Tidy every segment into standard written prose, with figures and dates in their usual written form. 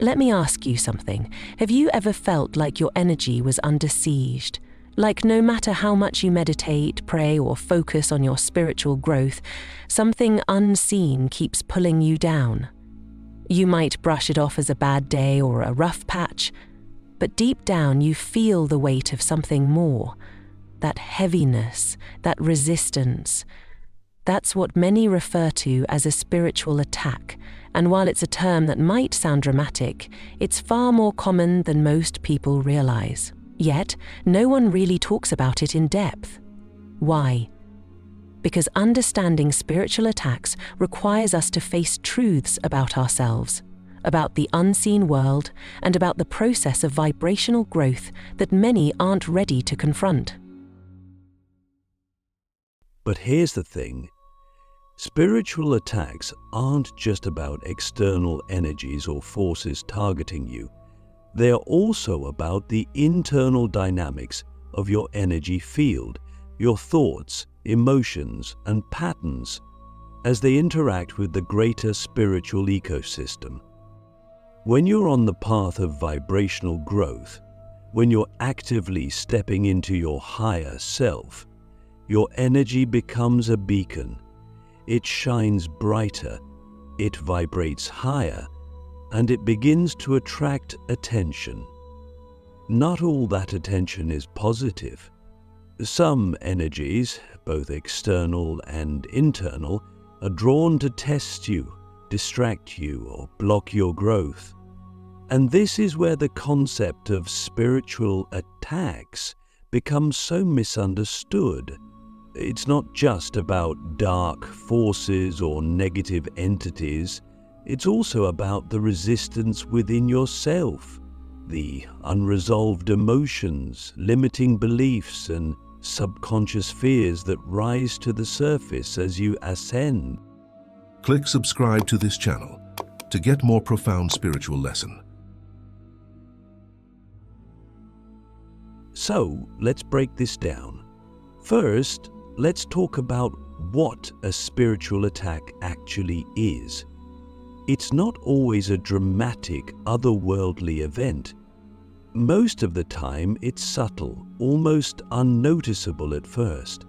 Let me ask you something. Have you ever felt like your energy was under siege? Like no matter how much you meditate, pray, or focus on your spiritual growth, something unseen keeps pulling you down? You might brush it off as a bad day or a rough patch, but deep down you feel the weight of something more. That heaviness, that resistance. That's what many refer to as a spiritual attack, and while it's a term that might sound dramatic, it's far more common than most people realize. Yet, no one really talks about it in depth. Why? Because understanding spiritual attacks requires us to face truths about ourselves, about the unseen world, and about the process of vibrational growth that many aren't ready to confront. But here's the thing. Spiritual attacks aren't just about external energies or forces targeting you. They are also about the internal dynamics of your energy field, your thoughts, emotions, and patterns as they interact with the greater spiritual ecosystem. When you're on the path of vibrational growth, when you're actively stepping into your higher self, your energy becomes a beacon. It shines brighter, it vibrates higher, and it begins to attract attention. Not all that attention is positive. Some energies, both external and internal, are drawn to test you, distract you, or block your growth. And this is where the concept of spiritual attacks becomes so misunderstood. It's not just about dark forces or negative entities. It's also about the resistance within yourself, the unresolved emotions, limiting beliefs, and subconscious fears that rise to the surface as you ascend. Click subscribe to this channel to get more profound spiritual lesson. So, let's break this down. First, let's talk about what a spiritual attack actually is. It's not always a dramatic, otherworldly event. Most of the time, it's subtle, almost unnoticeable at first.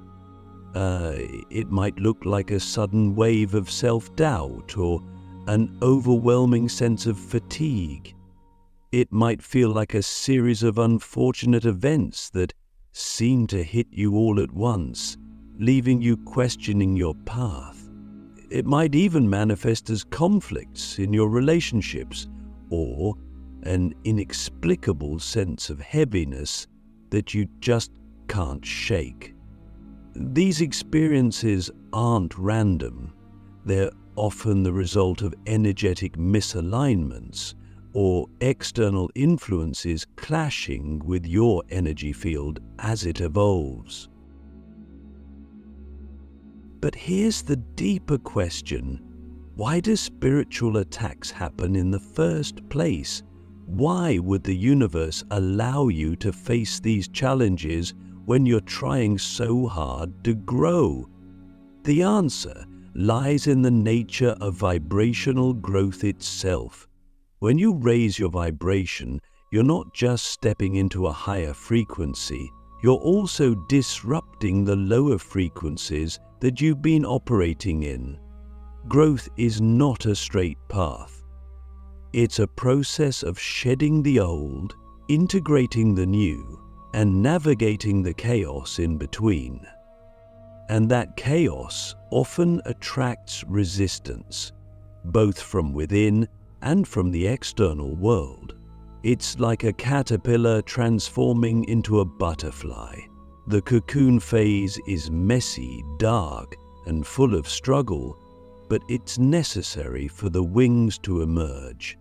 It might look like a sudden wave of self-doubt or an overwhelming sense of fatigue. It might feel like a series of unfortunate events that seem to hit you all at once, leaving you questioning your path. It might even manifest as conflicts in your relationships or an inexplicable sense of heaviness that you just can't shake. These experiences aren't random. They're often the result of energetic misalignments or external influences clashing with your energy field as it evolves. But here's the deeper question. Why do spiritual attacks happen in the first place? Why would the universe allow you to face these challenges when you're trying so hard to grow? The answer lies in the nature of vibrational growth itself. When you raise your vibration, you're not just stepping into a higher frequency, you're also disrupting the lower frequencies that you've been operating in. Growth is not a straight path. It's a process of shedding the old, integrating the new, and navigating the chaos in between. And that chaos often attracts resistance, both from within and from the external world. It's like a caterpillar transforming into a butterfly. The cocoon phase is messy, dark, and full of struggle, but it's necessary for the wings to emerge.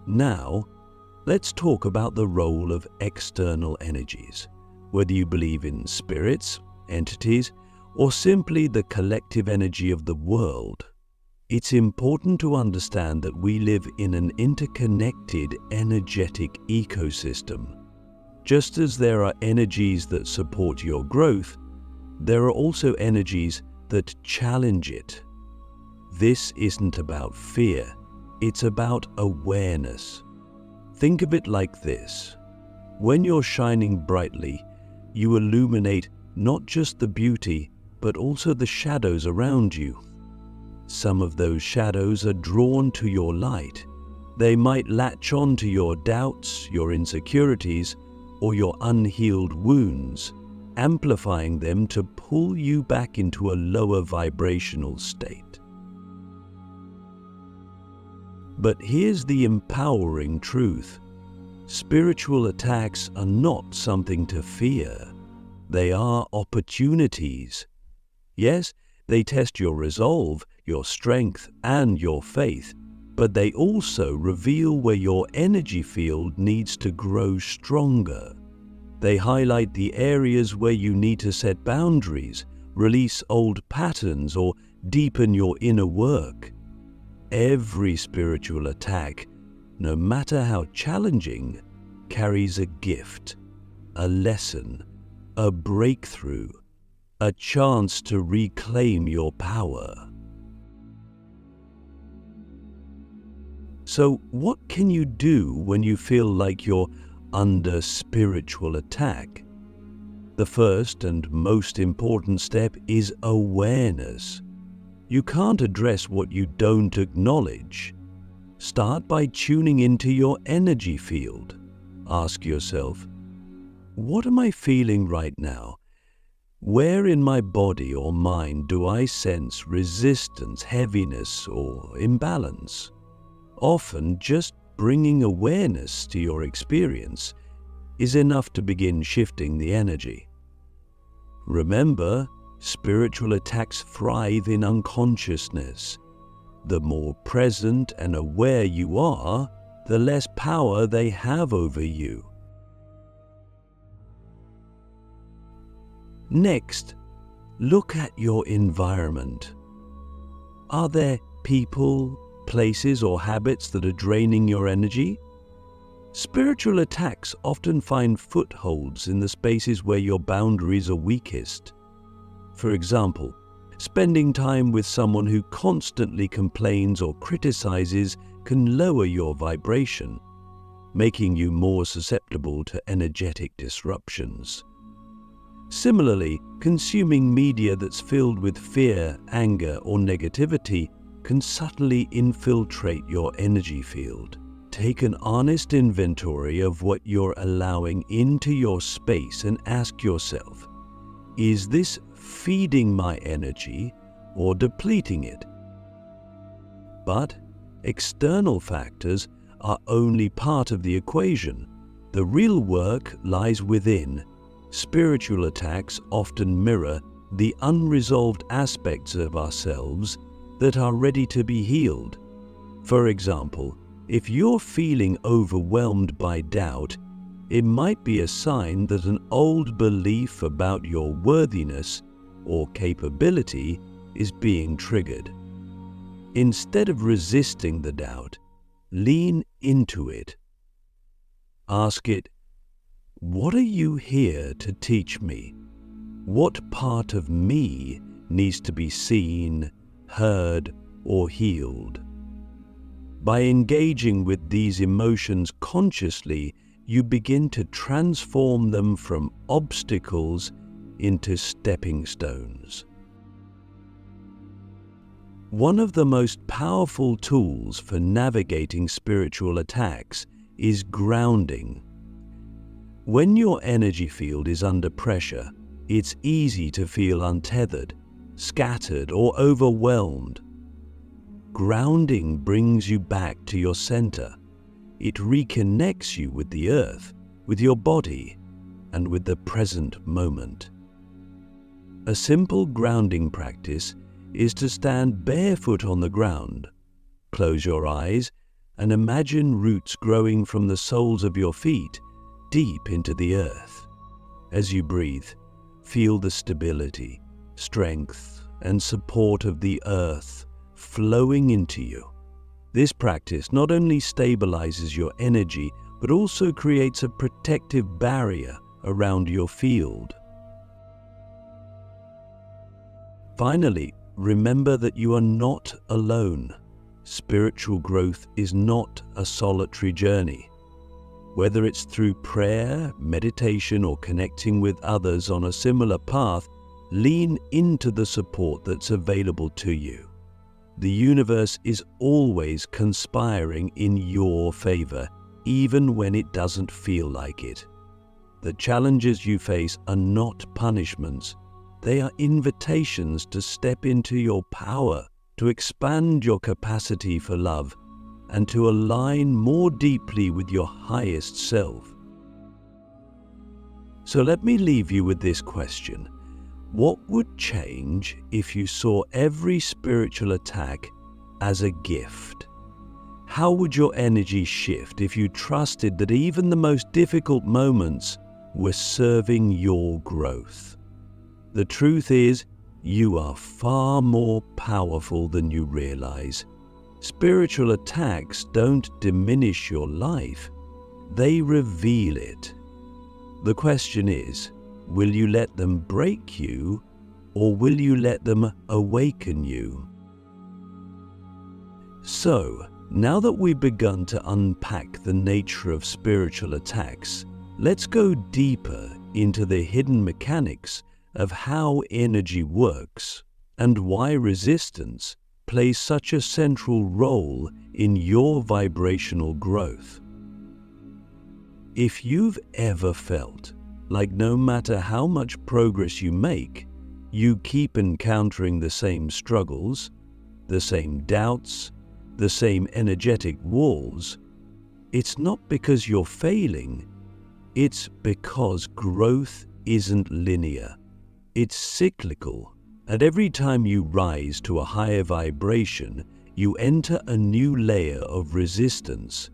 Now, let's talk about the role of external energies. Whether you believe in spirits, entities, or simply the collective energy of the world, it's important to understand that we live in an interconnected, energetic ecosystem. Just as there are energies that support your growth, there are also energies that challenge it. This isn't about fear, It's about awareness. Think of it like this. When you're shining brightly, you illuminate not just the beauty, but also the shadows around you. Some of those shadows are drawn to your light. They might latch on to your doubts, your insecurities, or your unhealed wounds, amplifying them to pull you back into a lower vibrational state. But here's the empowering truth. Spiritual attacks are not something to fear. They are opportunities. Yes, they test your resolve, your strength, and your faith, but they also reveal where your energy field needs to grow stronger. They highlight the areas where you need to set boundaries, release old patterns, or deepen your inner work. Every spiritual attack, no matter how challenging, carries a gift, a lesson, a breakthrough, a chance to reclaim your power. So, what can you do when you feel like you're under spiritual attack? The first and most important step is awareness. You can't address what you don't acknowledge. Start by tuning into your energy field. Ask yourself, what am I feeling right now? Where in my body or mind do I sense resistance, heaviness, or imbalance? Often, just bringing awareness to your experience is enough to begin shifting the energy. Remember, spiritual attacks thrive in unconsciousness. The more present and aware you are, the less power they have over you. Next, look at your environment. Are there people, places, or habits that are draining your energy? Spiritual attacks often find footholds in the spaces where your boundaries are weakest. For example, spending time with someone who constantly complains or criticizes can lower your vibration, making you more susceptible to energetic disruptions. Similarly, consuming media that's filled with fear, anger, or negativity can subtly infiltrate your energy field. Take an honest inventory of what you're allowing into your space and ask yourself, is this feeding my energy or depleting it? But external factors are only part of the equation. The real work lies within. Spiritual attacks often mirror the unresolved aspects of ourselves that are ready to be healed. For example, if you're feeling overwhelmed by doubt, it might be a sign that an old belief about your worthiness or capability is being triggered. Instead of resisting the doubt, lean into it. Ask it, what are you here to teach me? What part of me needs to be seen, heard, or healed? By engaging with these emotions consciously, you begin to transform them from obstacles into stepping stones. One of the most powerful tools for navigating spiritual attacks is grounding. When your energy field is under pressure, it's easy to feel untethered, scattered, or overwhelmed. Grounding brings you back to your center. It reconnects you with the earth, with your body, and with the present moment. A simple grounding practice is to stand barefoot on the ground, close your eyes, and imagine roots growing from the soles of your feet deep into the earth. As you breathe, feel the stability, strength, and support of the earth flowing into you. This practice not only stabilizes your energy, but also creates a protective barrier around your field. Finally, remember that you are not alone. spiritual growth is not a solitary journey. Whether it's through prayer, meditation, or connecting with others on a similar path, lean into the support that's available to you. The universe is always conspiring in your favor, even when it doesn't feel like it. The challenges you face are not punishments. They are invitations to step into your power, to expand your capacity for love, and to align more deeply with your highest self. So let me leave you with this question. What would change if you saw every spiritual attack as a gift? How would your energy shift if you trusted that even the most difficult moments were serving your growth? The truth is, you are far more powerful than you realize. Spiritual attacks don't diminish your life, they reveal it. The question is, will you let them break you, or will you let them awaken you? So, now that we've begun to unpack the nature of spiritual attacks, let's go deeper into the hidden mechanics of how energy works and why resistance plays such a central role in your vibrational growth. If you've ever felt like no matter how much progress you make, you keep encountering the same struggles, the same doubts, the same energetic walls, it's not because you're failing, it's because growth isn't linear. It's cyclical, and every time you rise to a higher vibration, you enter a new layer of resistance.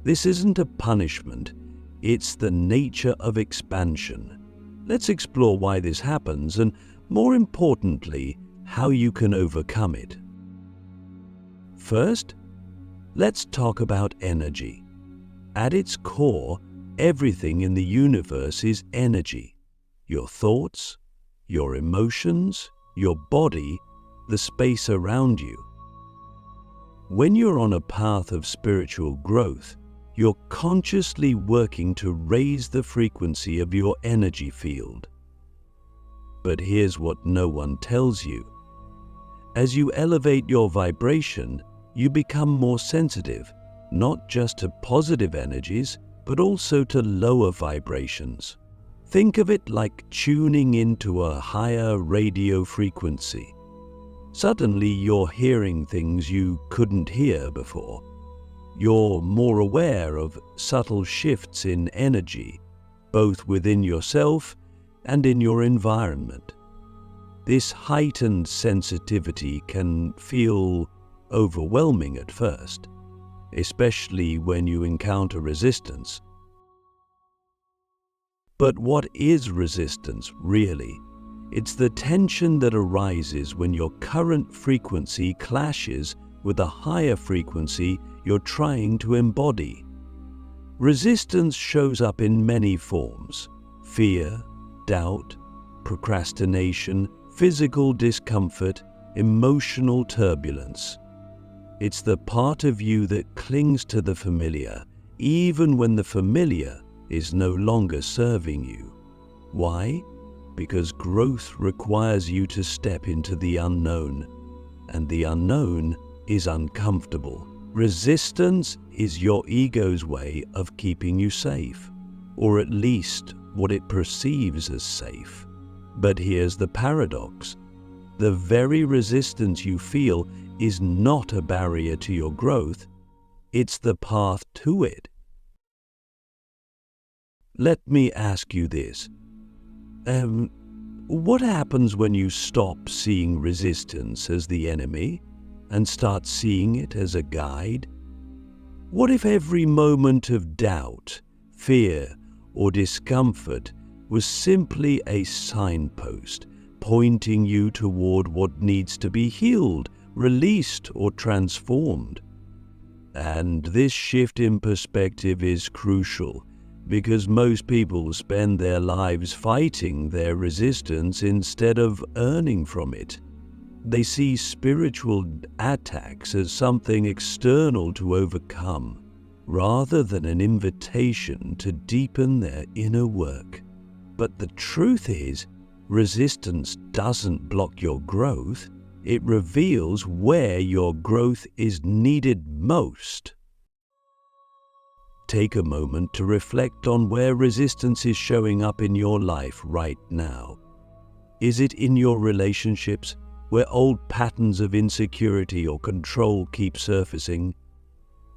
This isn't a punishment, it's the nature of expansion. Let's explore why this happens and, more importantly, how you can overcome it. First, let's talk about energy. At its core, everything in the universe is energy. Your thoughts, your emotions, your body, the space around you. When you're on a path of spiritual growth, you're consciously working to raise the frequency of your energy field. But here's what no one tells you. As you elevate your vibration, you become more sensitive, not just to positive energies, but also to lower vibrations. Think of it like tuning into a higher radio frequency. Suddenly you're hearing things you couldn't hear before. You're more aware of subtle shifts in energy, both within yourself and in your environment. This heightened sensitivity can feel overwhelming at first, especially when you encounter resistance. But what is resistance, really? It's the tension that arises when your current frequency clashes with a higher frequency you're trying to embody. Resistance shows up in many forms: fear, doubt, procrastination, physical discomfort, emotional turbulence. It's the part of you that clings to the familiar, even when the familiar is no longer serving you. Why? Because growth requires you to step into the unknown, and the unknown is uncomfortable. Resistance is your ego's way of keeping you safe, or at least what it perceives as safe. But here's the paradox. The very resistance you feel is not a barrier to your growth, it's the path to it. Let me ask you this. What happens when you stop seeing resistance as the enemy and start seeing it as a guide? What if every moment of doubt, fear, or discomfort was simply a signpost pointing you toward what needs to be healed, released, or transformed? And this shift in perspective is crucial, because most people spend their lives fighting their resistance instead of earning from it. They see spiritual attacks as something external to overcome, rather than an invitation to deepen their inner work. But the truth is, resistance doesn't block your growth. It reveals where your growth is needed most. Take a moment to reflect on where resistance is showing up in your life right now. Is it in your relationships, where old patterns of insecurity or control keep surfacing?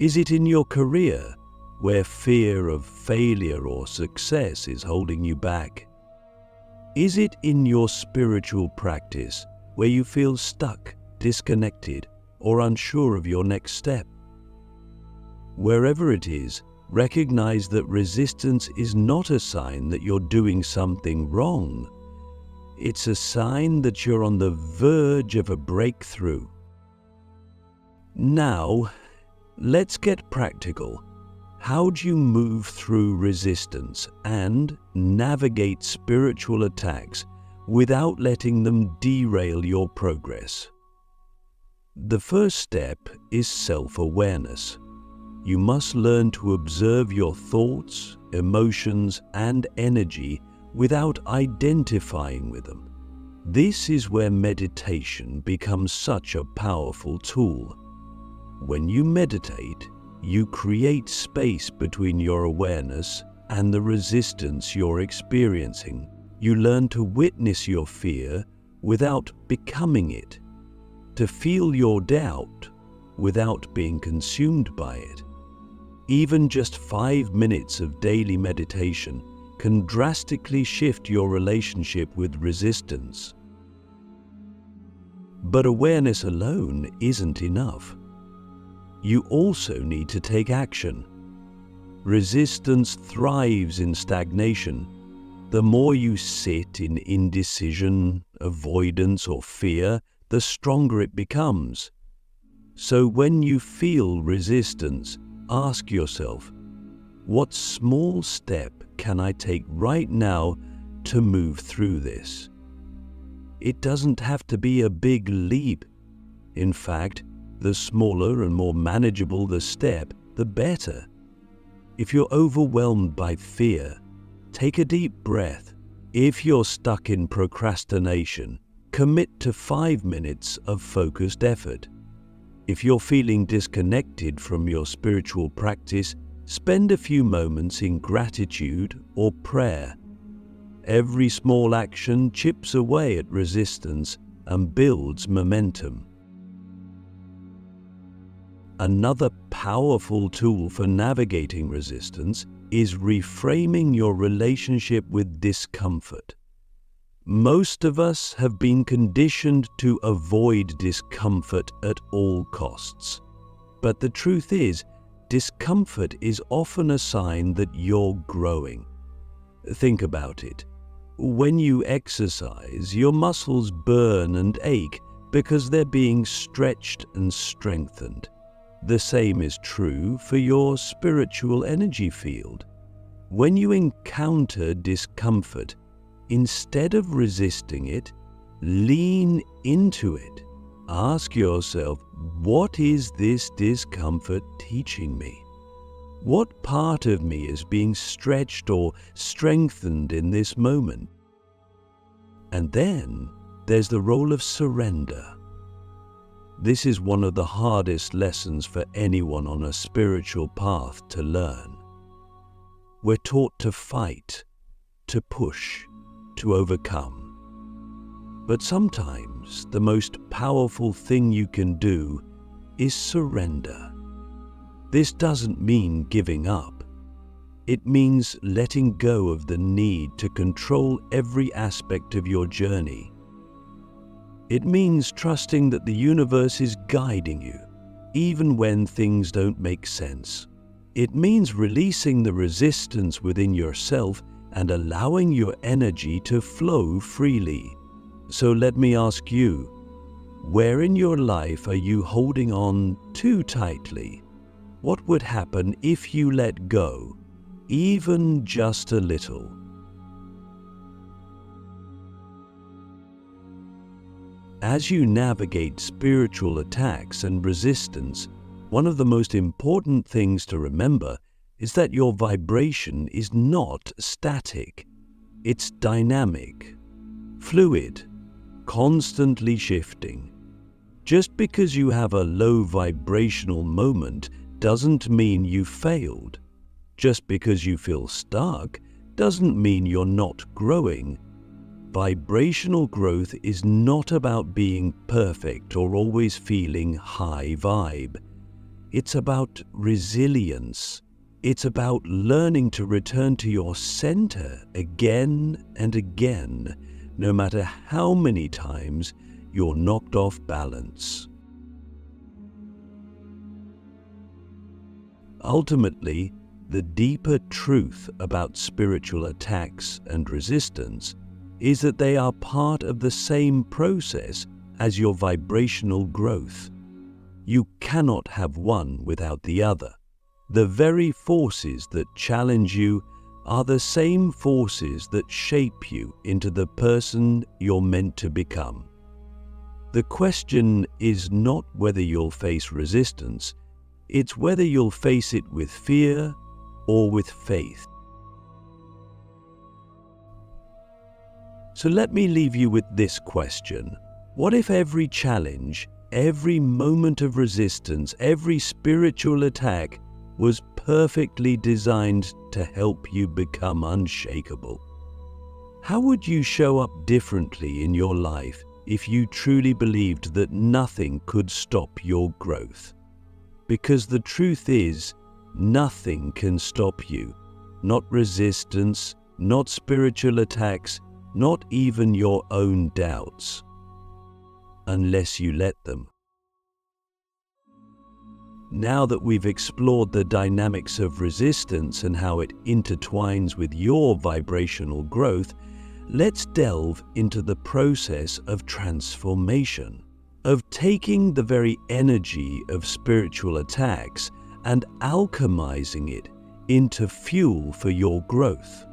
Is it in your career, where fear of failure or success is holding you back? Is it in your spiritual practice, where you feel stuck, disconnected, or unsure of your next step? Wherever it is, recognize that resistance is not a sign that you're doing something wrong. It's a sign that you're on the verge of a breakthrough. Now, let's get practical. How do you move through resistance and navigate spiritual attacks without letting them derail your progress? The first step is self-awareness. You must learn to observe your thoughts, emotions, and energy without identifying with them. This is where meditation becomes such a powerful tool. When you meditate, you create space between your awareness and the resistance you're experiencing. You learn to witness your fear without becoming it, to feel your doubt without being consumed by it. Even just 5 minutes of daily meditation can drastically shift your relationship with resistance. But awareness alone isn't enough. You also need to take action. Resistance thrives in stagnation. The more you sit in indecision, avoidance, or fear, the stronger it becomes. So when you feel resistance, ask yourself, what small step can I take right now to move through this? It doesn't have to be a big leap. In fact, the smaller and more manageable the step, the better. If you're overwhelmed by fear, take a deep breath. If you're stuck in procrastination, commit to 5 minutes of focused effort. If you're feeling disconnected from your spiritual practice, spend a few moments in gratitude or prayer. Every small action chips away at resistance and builds momentum. Another powerful tool for navigating resistance is reframing your relationship with discomfort. Most of us have been conditioned to avoid discomfort at all costs. But the truth is, discomfort is often a sign that you're growing. Think about it. When you exercise, your muscles burn and ache because they're being stretched and strengthened. The same is true for your spiritual energy field. When you encounter discomfort, instead of resisting it, lean into it. Ask yourself, what is this discomfort teaching me? What part of me is being stretched or strengthened in this moment? And then there's the role of surrender. This is one of the hardest lessons for anyone on a spiritual path to learn. We're taught to fight, to push, to overcome. But sometimes the most powerful thing you can do is surrender. This doesn't mean giving up. It means letting go of the need to control every aspect of your journey. It means trusting that the universe is guiding you, even when things don't make sense. It means releasing the resistance within yourself and allowing your energy to flow freely. So let me ask you, where in your life are you holding on too tightly? What would happen if you let go, even just a little? As you navigate spiritual attacks and resistance, one of the most important things to remember is that your vibration is not static. It's dynamic, fluid, constantly shifting. Just because you have a low vibrational moment doesn't mean you failed. Just because you feel stuck doesn't mean you're not growing. Vibrational growth is not about being perfect or always feeling high vibe. It's about resilience. It's about learning to return to your center again and again, no matter how many times you're knocked off balance. Ultimately, the deeper truth about spiritual attacks and resistance is that they are part of the same process as your vibrational growth. You cannot have one without the other. The very forces that challenge you are the same forces that shape you into the person you're meant to become. The question is not whether you'll face resistance, it's whether you'll face it with fear or with faith. So let me leave you with this question. What if every challenge, every moment of resistance, every spiritual attack was perfectly designed to help you become unshakable? How would you show up differently in your life if you truly believed that nothing could stop your growth? Because the truth is, nothing can stop you. Not resistance, not spiritual attacks, not even your own doubts. Unless you let them. Now that we've explored the dynamics of resistance and how it intertwines with your vibrational growth, let's delve into the process of transformation, of taking the very energy of spiritual attacks and alchemizing it into fuel for your growth.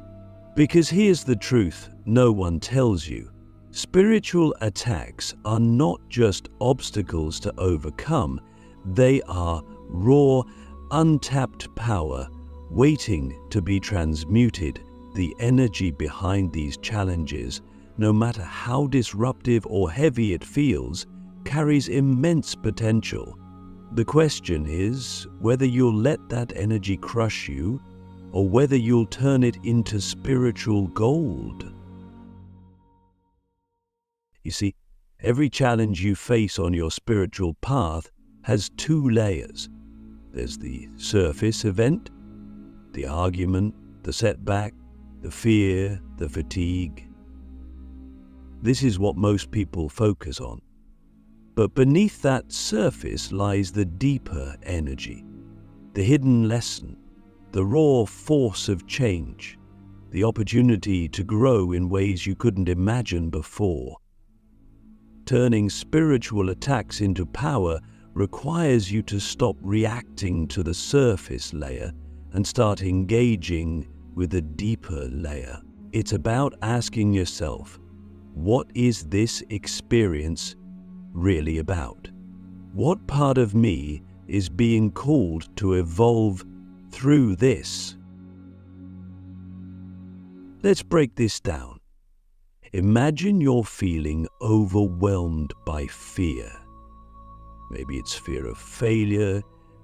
Because here's the truth no one tells you. Spiritual attacks are not just obstacles to overcome, they are raw, untapped power waiting to be transmuted. The energy behind these challenges, no matter how disruptive or heavy it feels, carries immense potential. The question is whether you'll let that energy crush you or whether you'll turn it into spiritual gold. You see, every challenge you face on your spiritual path has two layers. There's the surface event, the argument, the setback, the fear, the fatigue. This is what most people focus on. But beneath that surface lies the deeper energy, the hidden lesson, the raw force of change, the opportunity to grow in ways you couldn't imagine before. Turning spiritual attacks into power requires you to stop reacting to the surface layer and start engaging with the deeper layer. It's about asking yourself, what is this experience really about? What part of me is being called to evolve through this? Let's break this down. Imagine you're feeling overwhelmed by fear. Maybe it's fear of failure,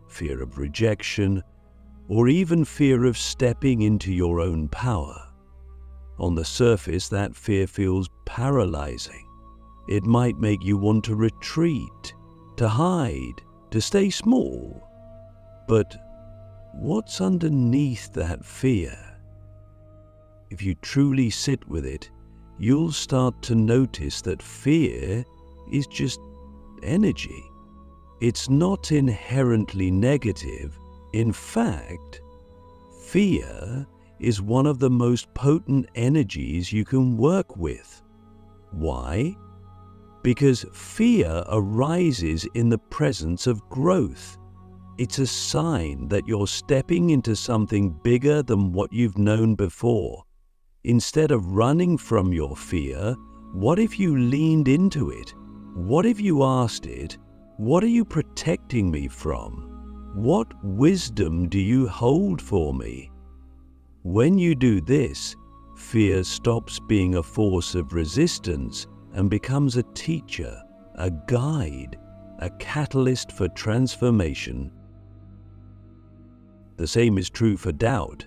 fear of rejection, or even fear of stepping into your own power. On the surface, that fear feels paralyzing. It might make you want to retreat, to hide, to stay small. But what's underneath that fear? If you truly sit with it, you'll start to notice that fear is just energy. It's not inherently negative. In fact, fear is one of the most potent energies you can work with. Why? Because fear arises in the presence of growth. It's a sign that you're stepping into something bigger than what you've known before. Instead of running from your fear, what if you leaned into it, What if you asked it, "What are you protecting me from? What wisdom do you hold for me?" When you do this, fear stops being a force of resistance and becomes a teacher, a guide, a catalyst for transformation. The same is true for doubt.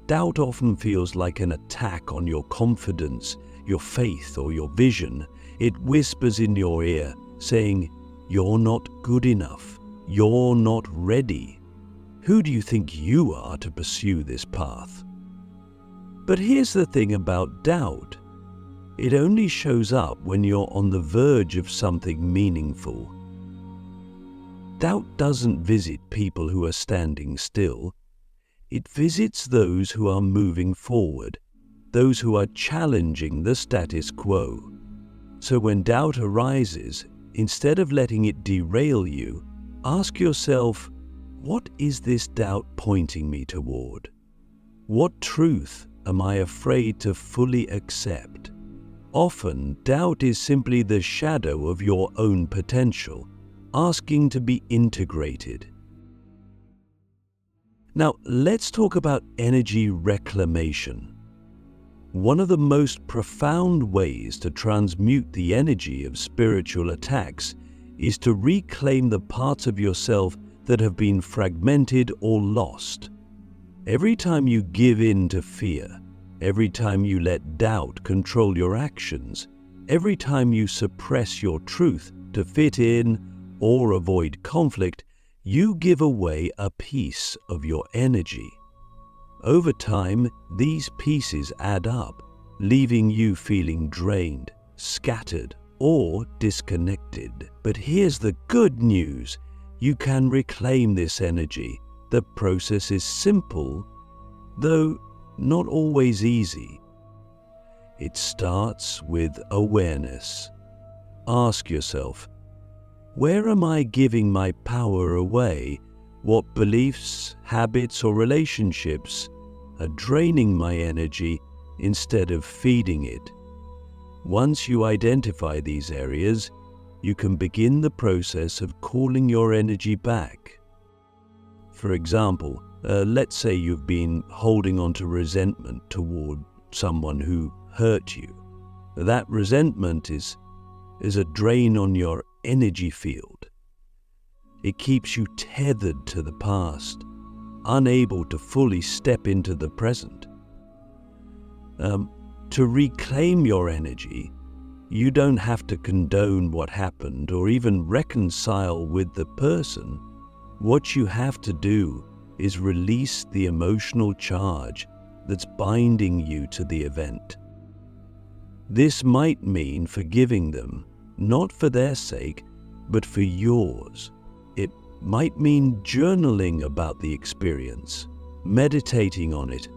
Doubt often feels like an attack on your confidence, your faith, or your vision. It whispers in your ear, saying, "You're not good enough. You're not ready. Who do you think you are to pursue this path?" But here's the thing about doubt. It only shows up when you're on the verge of something meaningful. Doubt doesn't visit people who are standing still. It visits those who are moving forward, those who are challenging the status quo. So when doubt arises, instead of letting it derail you, ask yourself, what is this doubt pointing me toward? What truth am I afraid to fully accept? Often, doubt is simply the shadow of your own potential, asking to be integrated. Now, let's talk about energy reclamation. One of the most profound ways to transmute the energy of spiritual attacks is to reclaim the parts of yourself that have been fragmented or lost. Every time you give in to fear, every time you let doubt control your actions, every time you suppress your truth to fit in or avoid conflict, you give away a piece of your energy. Over time, these pieces add up, leaving you feeling drained, scattered, or disconnected. But here's the good news. You can reclaim this energy. The process is simple, though not always easy. It starts with awareness. Ask yourself, where am I giving my power away? What beliefs, habits, or relationships are draining my energy instead of feeding it? Once you identify these areas, you can begin the process of calling your energy back. For example, let's say you've been holding on to resentment toward someone who hurt you. That resentment is a drain on your energy field. It keeps you tethered to the past, unable to fully step into the present. To reclaim your energy, you don't have to condone what happened or even reconcile with the person. What you have to do is release the emotional charge that's binding you to the event. This might mean forgiving them, not for their sake, but for yours. It might mean journaling about the experience, meditating on it,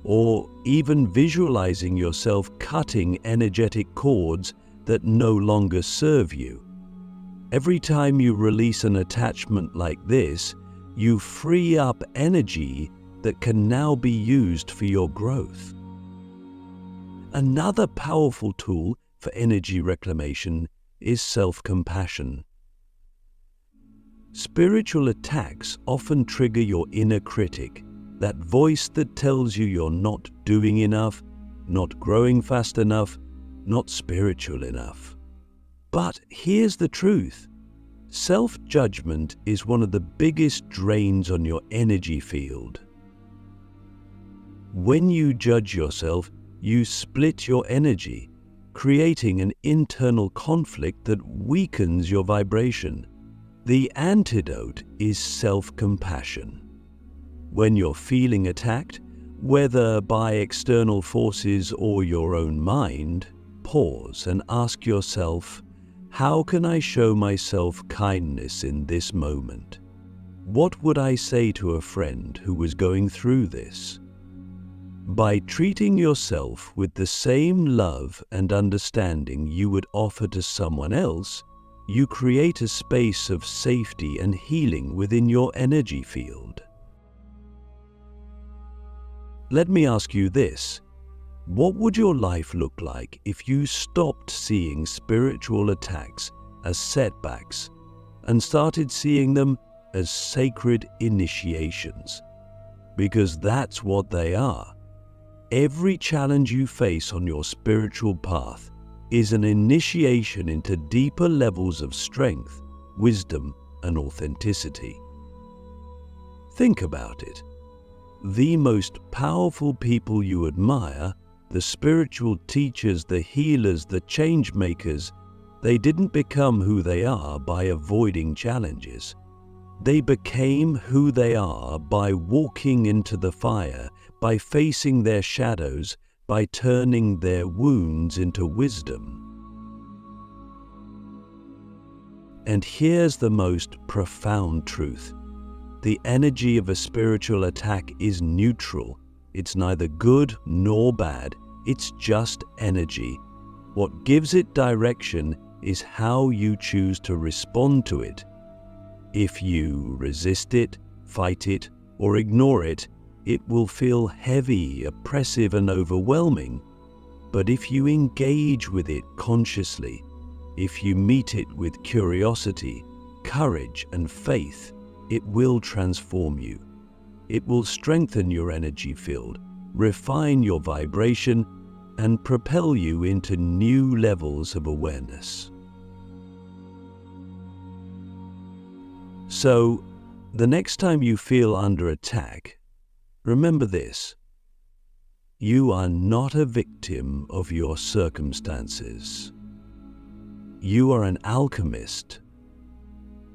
or even visualizing yourself cutting energetic cords that no longer serve you. Every time you release an attachment like this, you free up energy that can now be used for your growth. Another powerful tool for energy reclamation is self-compassion. Spiritual attacks often trigger your inner critic, that voice that tells you you're not doing enough, not growing fast enough, not spiritual enough. But here's the truth. Self-judgment is one of the biggest drains on your energy field. When you judge yourself, you split your energy, creating an internal conflict that weakens your vibration. The antidote is self-compassion. When you're feeling attacked, whether by external forces or your own mind, pause and ask yourself, how can I show myself kindness in this moment? What would I say to a friend who was going through this? By treating yourself with the same love and understanding you would offer to someone else, you create a space of safety and healing within your energy field. Let me ask you this. What would your life look like if you stopped seeing spiritual attacks as setbacks and started seeing them as sacred initiations? Because that's what they are. Every challenge you face on your spiritual path is an initiation into deeper levels of strength, wisdom, and authenticity. Think about it. The most powerful people you admire, the spiritual teachers, the healers, the change makers, they didn't become who they are by avoiding challenges. They became who they are by walking into the fire, by facing their shadows, by turning their wounds into wisdom. And here's the most profound truth. The energy of a spiritual attack is neutral. It's neither good nor bad. It's just energy. What gives it direction is how you choose to respond to it. If you resist it, fight it, or ignore it, it will feel heavy, oppressive, and overwhelming. But if you engage with it consciously, if you meet it with curiosity, courage, and faith, it will transform you. It will strengthen your energy field, refine your vibration, and propel you into new levels of awareness. So, the next time you feel under attack, remember this: you are not a victim of your circumstances. You are an alchemist.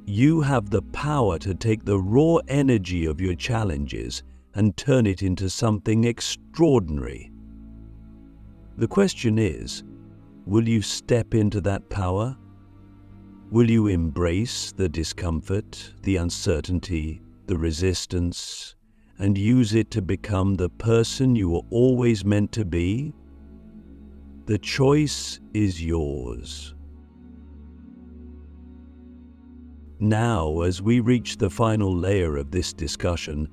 You have the power to take the raw energy of your challenges and turn it into something extraordinary. The question is, will you step into that power? Will you embrace the discomfort, the uncertainty, the resistance, and use it to become the person you were always meant to be? The choice is yours. Now, as we reach the final layer of this discussion,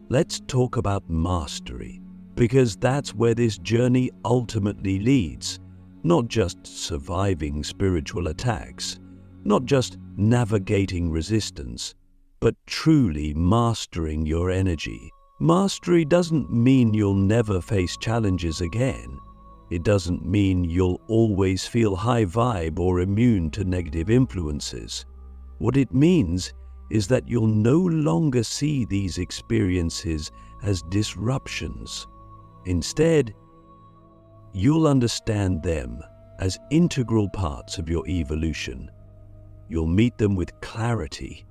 let's talk about mastery, because that's where this journey ultimately leads. Not just surviving spiritual attacks, not just navigating resistance, but truly mastering your energy. Mastery doesn't mean you'll never face challenges again. It doesn't mean you'll always feel high vibe or immune to negative influences. What it means is that you'll no longer see these experiences as disruptions. Instead, you'll understand them as integral parts of your evolution. You'll meet them with clarity,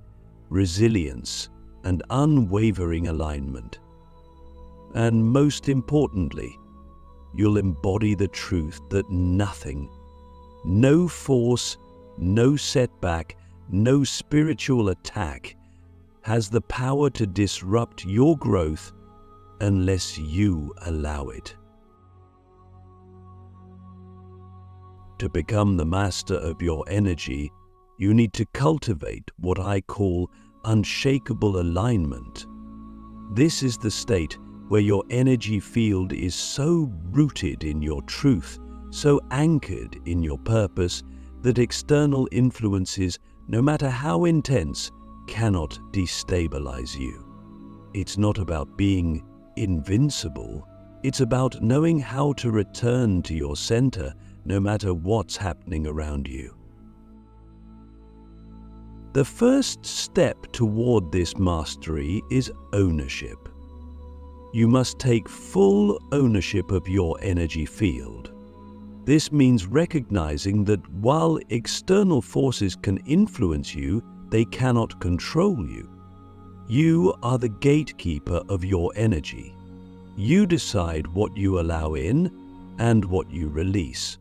resilience, and unwavering alignment. And most importantly, you'll embody the truth that nothing, no force, no setback, no spiritual attack has the power to disrupt your growth unless you allow it. To become the master of your energy, you need to cultivate what I call unshakable alignment. This is the state where your energy field is so rooted in your truth, so anchored in your purpose, that external influences, no matter how intense, cannot destabilize you. It's not about being invincible. It's about knowing how to return to your center no matter what's happening around you. The first step toward this mastery is ownership. You must take full ownership of your energy field. This means recognizing that while external forces can influence you, they cannot control you. You are the gatekeeper of your energy. You decide what you allow in and what you release.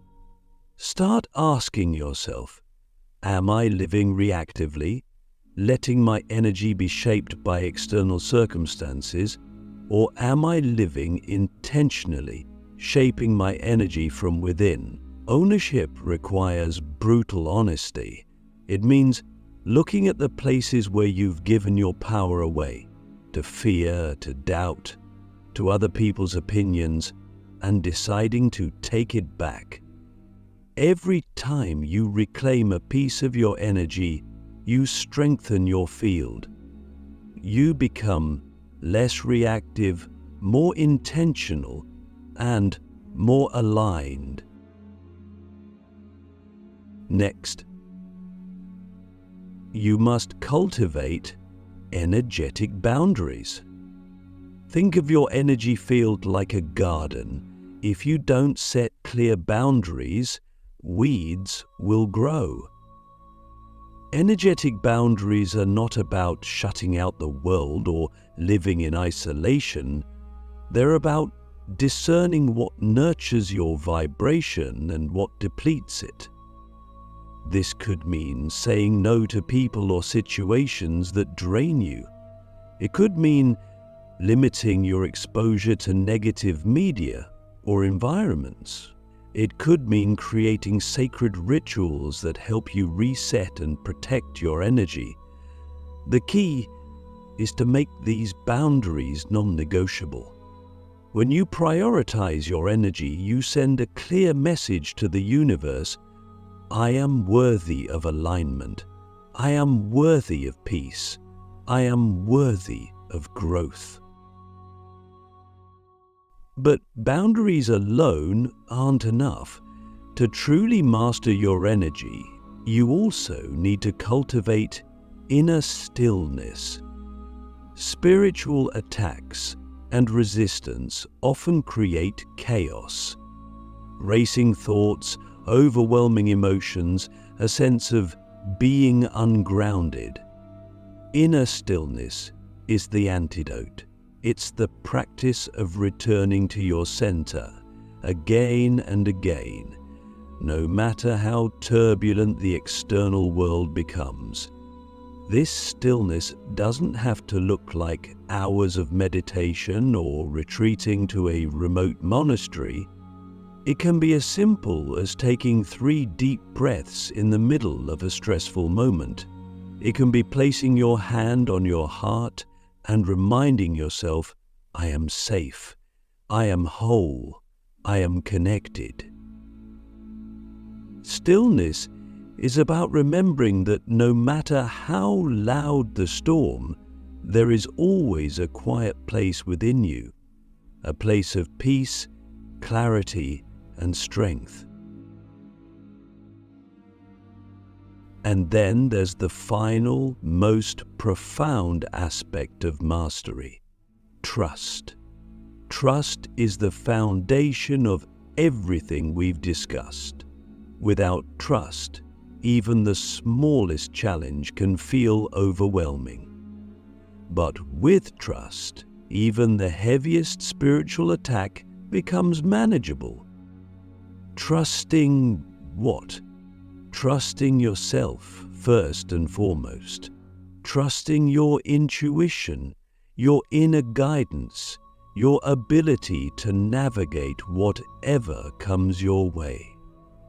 Start asking yourself, am I living reactively, letting my energy be shaped by external circumstances, or am I living intentionally, shaping my energy from within? Ownership requires brutal honesty. It means looking at the places where you've given your power away, to fear, to doubt, to other people's opinions, and deciding to take it back. Every time you reclaim a piece of your energy, you strengthen your field. You become less reactive, more intentional, and more aligned. Next, you must cultivate energetic boundaries. Think of your energy field like a garden. If you don't set clear boundaries, weeds will grow. Energetic boundaries are not about shutting out the world or living in isolation. They're about discerning what nurtures your vibration and what depletes it. This could mean saying no to people or situations that drain you. It could mean limiting your exposure to negative media or environments. It could mean creating sacred rituals that help you reset and protect your energy. The key is to make these boundaries non-negotiable. When you prioritize your energy, you send a clear message to the universe: I am worthy of alignment. I am worthy of peace. I am worthy of growth. But boundaries alone aren't enough. To truly master your energy, you also need to cultivate inner stillness. Spiritual attacks and resistance often create chaos. Racing thoughts, overwhelming emotions, a sense of being ungrounded. Inner stillness is the antidote. It's the practice of returning to your center again and again, no matter how turbulent the external world becomes. This stillness doesn't have to look like hours of meditation or retreating to a remote monastery. It can be as simple as taking 3 deep breaths in the middle of a stressful moment. It can be placing your hand on your heart and reminding yourself, I am safe, I am whole, I am connected. Stillness is about remembering that no matter how loud the storm, there is always a quiet place within you, a place of peace, clarity, and strength. And then there's the final, most profound aspect of mastery: trust. Trust is the foundation of everything we've discussed. Without trust, even the smallest challenge can feel overwhelming. But with trust, even the heaviest spiritual attack becomes manageable. Trusting what? Trusting yourself first and foremost. Trusting your intuition, your inner guidance, your ability to navigate whatever comes your way.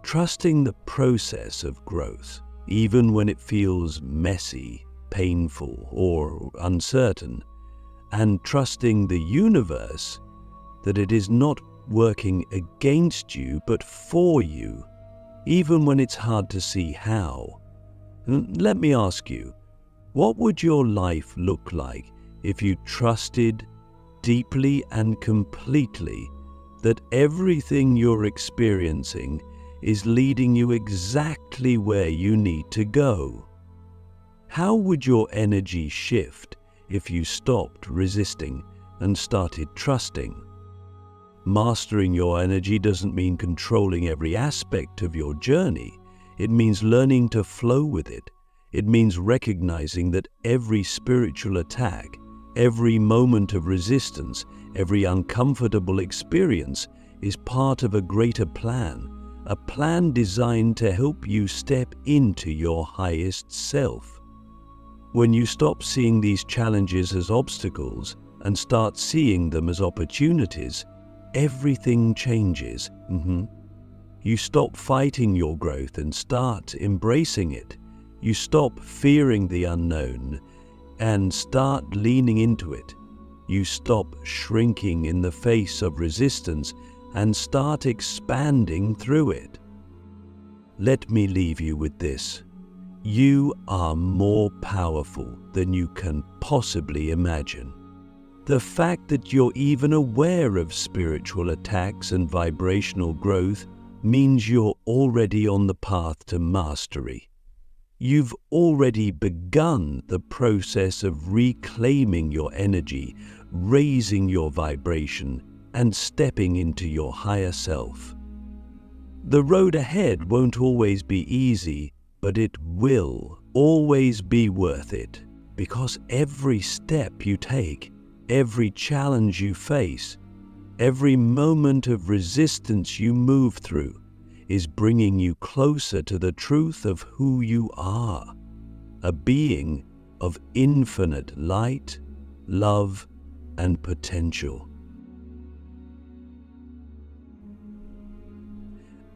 Trusting the process of growth, even when it feels messy, painful, or uncertain. And trusting the universe that it is not working against you but for you, even when it's hard to see how. Let me ask you, what would your life look like if you trusted deeply and completely that everything you're experiencing is leading you exactly where you need to go? How would your energy shift if you stopped resisting and started trusting? Mastering your energy doesn't mean controlling every aspect of your journey. It means learning to flow with it. It means recognizing that every spiritual attack, every moment of resistance, every uncomfortable experience is part of a greater plan, a plan designed to help you step into your highest self. When you stop seeing these challenges as obstacles and start seeing them as opportunities, everything changes. You stop fighting your growth and start embracing it. You stop fearing the unknown and start leaning into it. You stop shrinking in the face of resistance and start expanding through it. Let me leave you with this. You are more powerful than you can possibly imagine. The fact that you're even aware of spiritual attacks and vibrational growth means you're already on the path to mastery. You've already begun the process of reclaiming your energy, raising your vibration, and stepping into your higher self. The road ahead won't always be easy, but it will always be worth it, because every step you take, every challenge you face, every moment of resistance you move through is bringing you closer to the truth of who you are, a being of infinite light, love, and potential.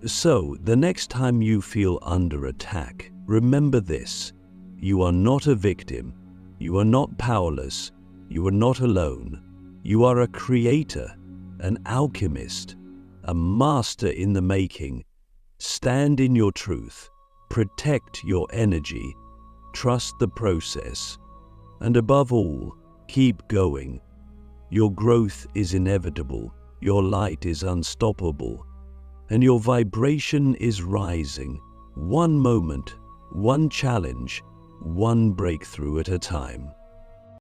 So, the next time you feel under attack, remember this: you are not a victim, you are not powerless, you are not alone. You are a creator, an alchemist, a master in the making. Stand in your truth, protect your energy, trust the process, and above all, keep going. Your growth is inevitable, your light is unstoppable, and your vibration is rising, one moment, one challenge, one breakthrough at a time.